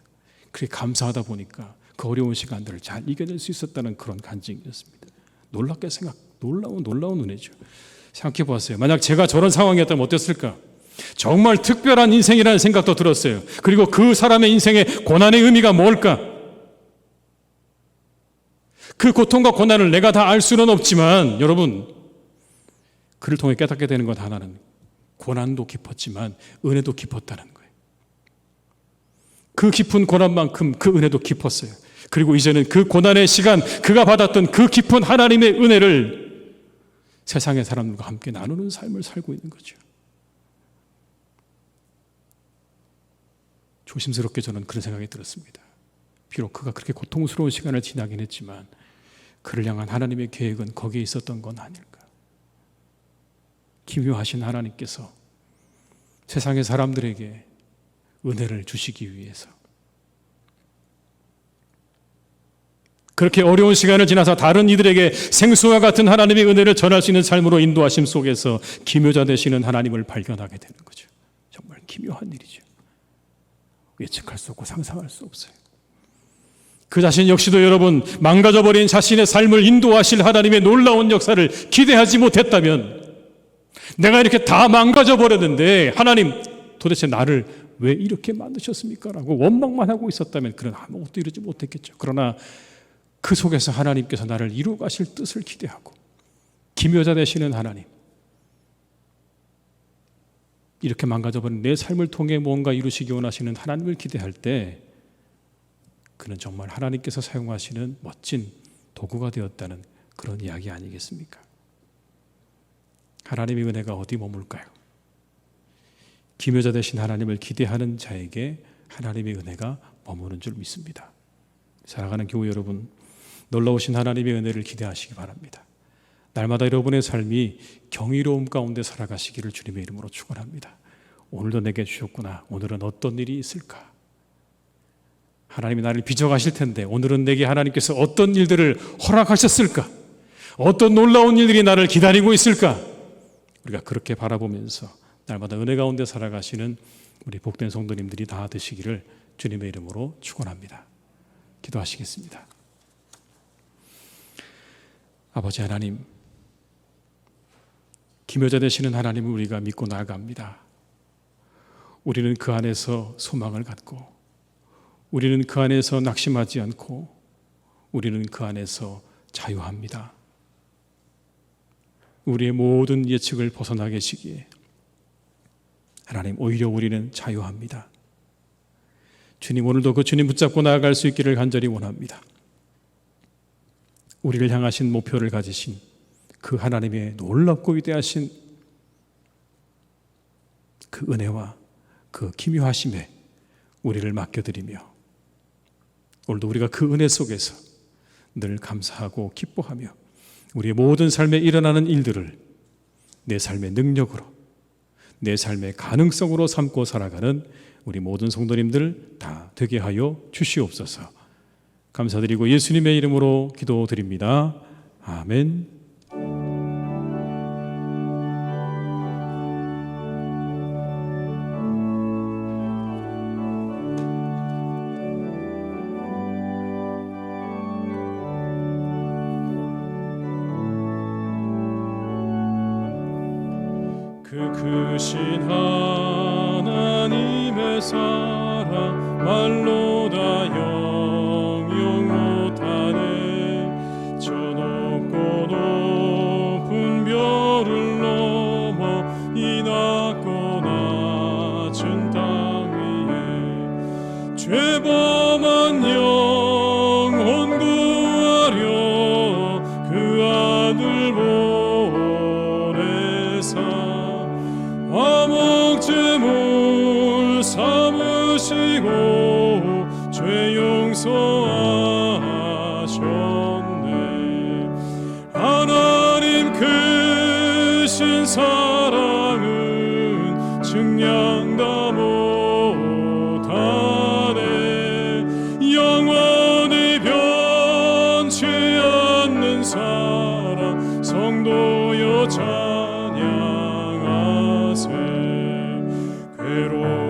그렇게 감사하다 보니까 그 어려운 시간들을 잘 이겨낼 수 있었다는 그런 간증이었습니다. 놀라운 은혜죠. 생각해 보았어요. 만약 제가 저런 상황이었다면 어땠을까? 정말 특별한 인생이라는 생각도 들었어요. 그리고 그 사람의 인생의 고난의 의미가 뭘까? 그 고통과 고난을 내가 다 알 수는 없지만 여러분, 그를 통해 깨닫게 되는 것 하나는 고난도 깊었지만 은혜도 깊었다는 거예요. 그 깊은 고난만큼 그 은혜도 깊었어요. 그리고 이제는 그 고난의 시간, 그가 받았던 그 깊은 하나님의 은혜를 세상의 사람들과 함께 나누는 삶을 살고 있는 거죠. 조심스럽게 저는 그런 생각이 들었습니다. 비록 그가 그렇게 고통스러운 시간을 지나긴 했지만 그를 향한 하나님의 계획은 거기에 있었던 건 아닐까. 기묘하신 하나님께서 세상의 사람들에게 은혜를 주시기 위해서 그렇게 어려운 시간을 지나서 다른 이들에게 생수와 같은 하나님의 은혜를 전할 수 있는 삶으로 인도하심 속에서 기묘자 되시는 하나님을 발견하게 되는 거죠. 정말 기묘한 일이죠. 예측할 수 없고 상상할 수 없어요. 그 자신 역시도 여러분, 망가져버린 자신의 삶을 인도하실 하나님의 놀라운 역사를 기대하지 못했다면, 내가 이렇게 다 망가져버렸는데 하나님 도대체 나를 왜 이렇게 만드셨습니까? 라고 원망만 하고 있었다면 그는 아무것도 이루지 못했겠죠. 그러나 그 속에서 하나님께서 나를 이루어 가실 뜻을 기대하고 기묘자 되시는 하나님, 이렇게 망가져버린 내 삶을 통해 뭔가 이루시기 원하시는 하나님을 기대할 때 그는 정말 하나님께서 사용하시는 멋진 도구가 되었다는 그런 이야기 아니겠습니까? 하나님의 은혜가 어디 머물까요? 기묘자 되신 하나님을 기대하는 자에게 하나님의 은혜가 머무는 줄 믿습니다. 사랑하는 교회 여러분, 놀라우신 하나님의 은혜를 기대하시기 바랍니다. 날마다 여러분의 삶이 경이로움 가운데 살아가시기를 주님의 이름으로 축원합니다. 오늘도 내게 주셨구나. 오늘은 어떤 일이 있을까? 하나님이 나를 빚어가실 텐데 오늘은 내게 하나님께서 어떤 일들을 허락하셨을까? 어떤 놀라운 일들이 나를 기다리고 있을까? 우리가 그렇게 바라보면서 날마다 은혜 가운데 살아가시는 우리 복된 성도님들이 다 되시기를 주님의 이름으로 축원합니다. 기도하시겠습니다. 아버지 하나님, 기묘자 되시는 하나님을 우리가 믿고 나아갑니다. 우리는 그 안에서 소망을 갖고, 우리는 그 안에서 낙심하지 않고, 우리는 그 안에서 자유합니다. 우리의 모든 예측을 벗어나 계시기에 하나님, 오히려 우리는 자유합니다. 주님, 오늘도 그 주님 붙잡고 나아갈 수 있기를 간절히 원합니다. 우리를 향하신 목표를 가지신 그 하나님의 놀랍고 위대하신 그 은혜와 그 기묘하심에 우리를 맡겨드리며, 오늘도 우리가 그 은혜 속에서 늘 감사하고 기뻐하며 우리의 모든 삶에 일어나는 일들을 내 삶의 능력으로, 내 삶의 가능성으로 삼고 살아가는 우리 모든 성도님들 다 되게 하여 주시옵소서. 감사드리고 예수님의 이름으로 기도드립니다. 아멘. 그 크신 하나님의 사랑 말로 다 영영 못하네. 저 높고 높은 별을 넘어 이 낮고 낮은 땅 위에 죄범한 영혼 구하려 그 아들 보내사 화목제물 삼으시고 죄 용서하셨네. 하나님 크신 사랑은 증량 다 못하네. 영원히 변치 않는 사랑 성도여 찬양하세. 괴로운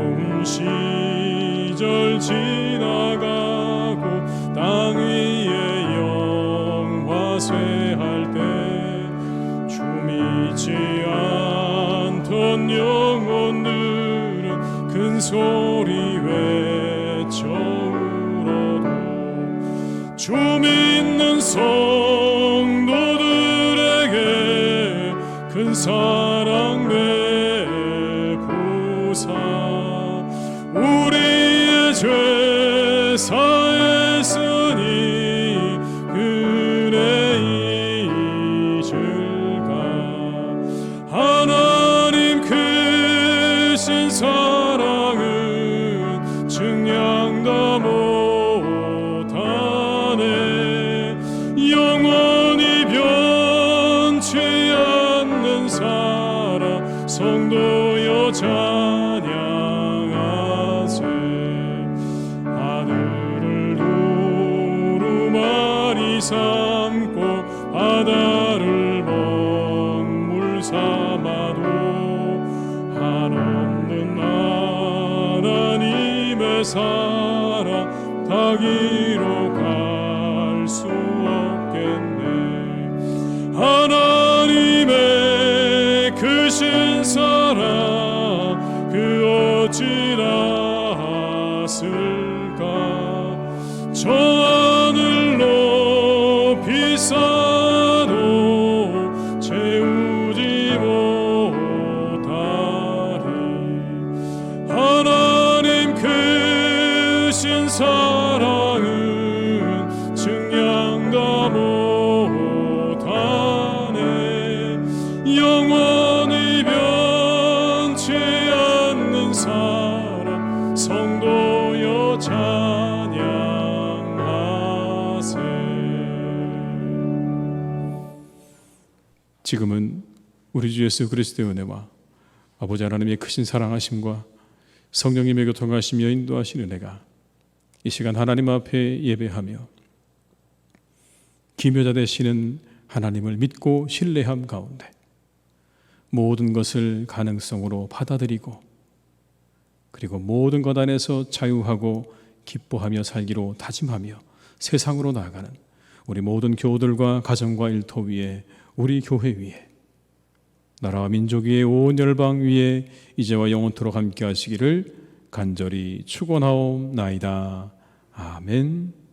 주 믿는 성도들에게 큰 사랑 베푸사 우리의 죄 사했으니 그래 잊을까. 하나님 크신 사랑은 증량도 못하네. 영원히 변치 않는 사랑 성도여 찬양하세. 하늘을 두루마리 삼고 바다를 먹물 삼아도 한없는 하나님의 사랑 다 기록할 수 없겠네. 하나님의 크신 사랑 그 어찌 닿았을까. 저 하늘 높이 쌓아도 채우지 못하리. 하나님 크신 사랑은 증량도 못하네. 영원히 변치 않는 사랑 성도여 찬양하세. 지금은 우리 주 예수 그리스도의 은혜와 아버지 하나님의 크신 사랑하심과 성령님의 교통하시며 인도하신 은혜가 이 시간 하나님 앞에 예배하며 기묘자 되시는 하나님을 믿고 신뢰함 가운데 모든 것을 가능성으로 받아들이고 그리고 모든 것 안에서 자유하고 기뻐하며 살기로 다짐하며 세상으로 나아가는 우리 모든 교우들과 가정과 일터 위에 우리 교회 위에 나라와 민족 위에 온 열방 위에 이제와 영원토록 함께 하시기를 간절히 축원하옵나이다. 아멘.